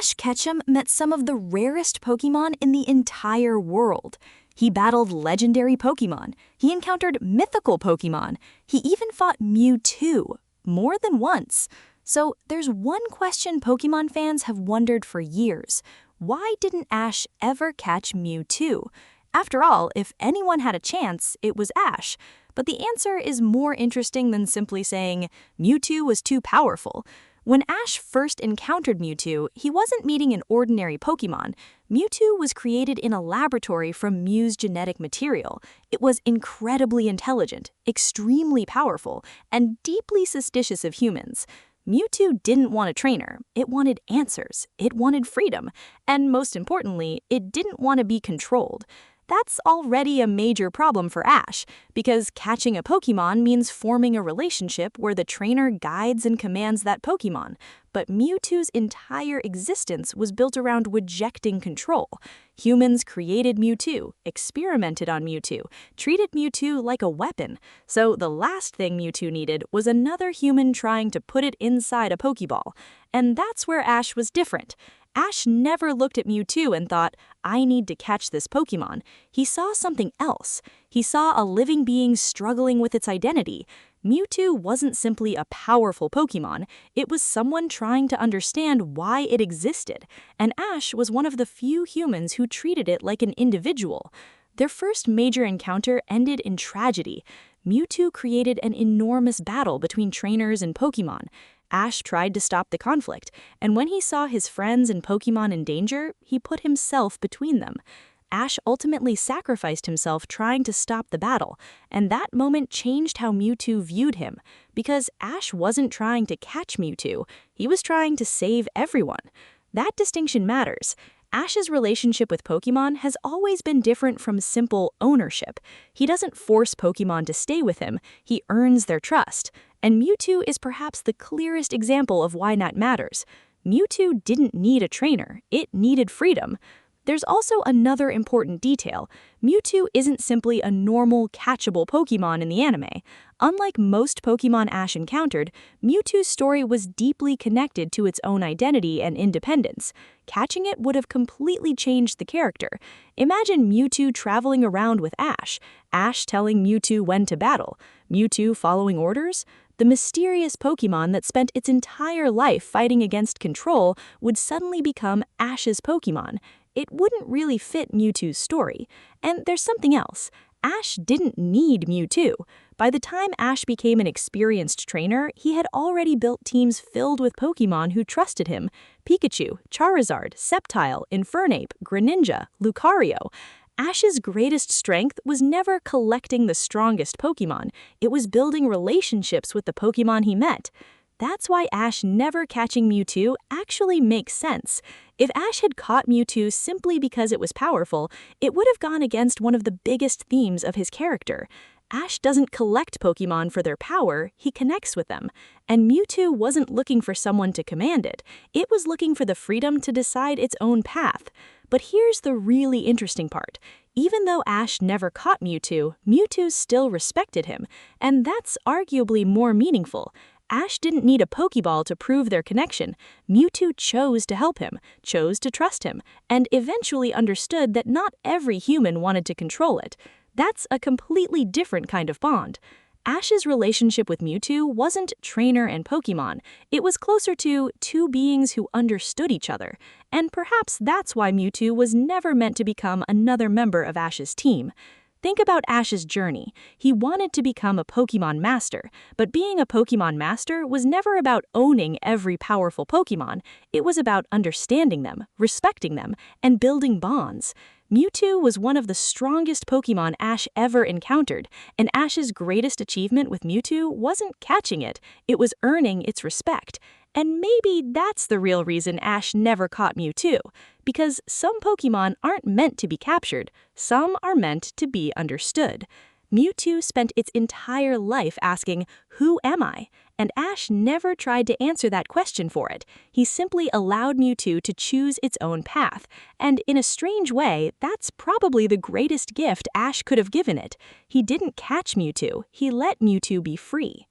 Ash Ketchum met some of the rarest Pokémon in the entire world. He battled legendary Pokémon. He encountered mythical Pokémon. He even fought Mewtwo, more than once. So there's one question Pokémon fans have wondered for years. Why didn't Ash ever catch Mewtwo? After all, if anyone had a chance, it was Ash. But the answer is more interesting than simply saying Mewtwo was too powerful. When Ash first encountered Mewtwo, he wasn't meeting an ordinary Pokémon. Mewtwo was created in a laboratory from Mew's genetic material. It was incredibly intelligent, extremely powerful, and deeply suspicious of humans. Mewtwo didn't want a trainer. It wanted answers. It wanted freedom. And most importantly, it didn't want to be controlled. That's already a major problem for Ash, because catching a Pokémon means forming a relationship where the trainer guides and commands that Pokémon. But Mewtwo's entire existence was built around rejecting control. Humans created Mewtwo, experimented on Mewtwo, treated Mewtwo like a weapon. So the last thing Mewtwo needed was another human trying to put it inside a Pokéball. And that's where Ash was different. Ash never looked at Mewtwo and thought, I need to catch this Pokémon. He saw something else. He saw a living being struggling with its identity. Mewtwo wasn't simply a powerful Pokémon, it was someone trying to understand why it existed, and Ash was one of the few humans who treated it like an individual. Their first major encounter ended in tragedy. Mewtwo created an enormous battle between trainers and Pokémon. Ash tried to stop the conflict, and when he saw his friends and Pokémon in danger, he put himself between them. Ash ultimately sacrificed himself trying to stop the battle, and that moment changed how Mewtwo viewed him, because Ash wasn't trying to catch Mewtwo, he was trying to save everyone. That distinction matters. Ash's relationship with Pokémon has always been different from simple ownership. He doesn't force Pokémon to stay with him, he earns their trust. And Mewtwo is perhaps the clearest example of why that matters. Mewtwo didn't need a trainer, it needed freedom. There's also another important detail. Mewtwo isn't simply a normal, catchable Pokémon in the anime. Unlike most Pokémon Ash encountered, Mewtwo's story was deeply connected to its own identity and independence. Catching it would have completely changed the character. Imagine Mewtwo traveling around with Ash, Ash telling Mewtwo when to battle, Mewtwo following orders. The mysterious Pokémon that spent its entire life fighting against control would suddenly become Ash's Pokémon. It wouldn't really fit Mewtwo's story. And there's something else. Ash didn't need Mewtwo. By the time Ash became an experienced trainer, he had already built teams filled with Pokémon who trusted him. Pikachu, Charizard, Sceptile, Infernape, Greninja, Lucario. Ash's greatest strength was never collecting the strongest Pokémon. It was building relationships with the Pokémon he met. That's why Ash never catching Mewtwo actually makes sense. If Ash had caught Mewtwo simply because it was powerful, it would have gone against one of the biggest themes of his character. Ash doesn't collect Pokémon for their power, he connects with them. And Mewtwo wasn't looking for someone to command it. It was looking for the freedom to decide its own path. But here's the really interesting part. Even though Ash never caught Mewtwo, Mewtwo still respected him. And that's arguably more meaningful. Ash didn't need a Pokéball to prove their connection. Mewtwo chose to help him, chose to trust him, and eventually understood that not every human wanted to control it. That's a completely different kind of bond. Ash's relationship with Mewtwo wasn't trainer and Pokémon. It was closer to two beings who understood each other. And perhaps that's why Mewtwo was never meant to become another member of Ash's team. Think about Ash's journey. He wanted to become a Pokémon master, but being a Pokémon master was never about owning every powerful Pokémon. It was about understanding them, respecting them, and building bonds. Mewtwo was one of the strongest Pokémon Ash ever encountered, and Ash's greatest achievement with Mewtwo wasn't catching it, it was earning its respect. And maybe that's the real reason Ash never caught Mewtwo, because some Pokémon aren't meant to be captured, some are meant to be understood. Mewtwo spent its entire life asking, "Who am I?" And Ash never tried to answer that question for it. He simply allowed Mewtwo to choose its own path. And in a strange way, that's probably the greatest gift Ash could have given it. He didn't catch Mewtwo, he let Mewtwo be free.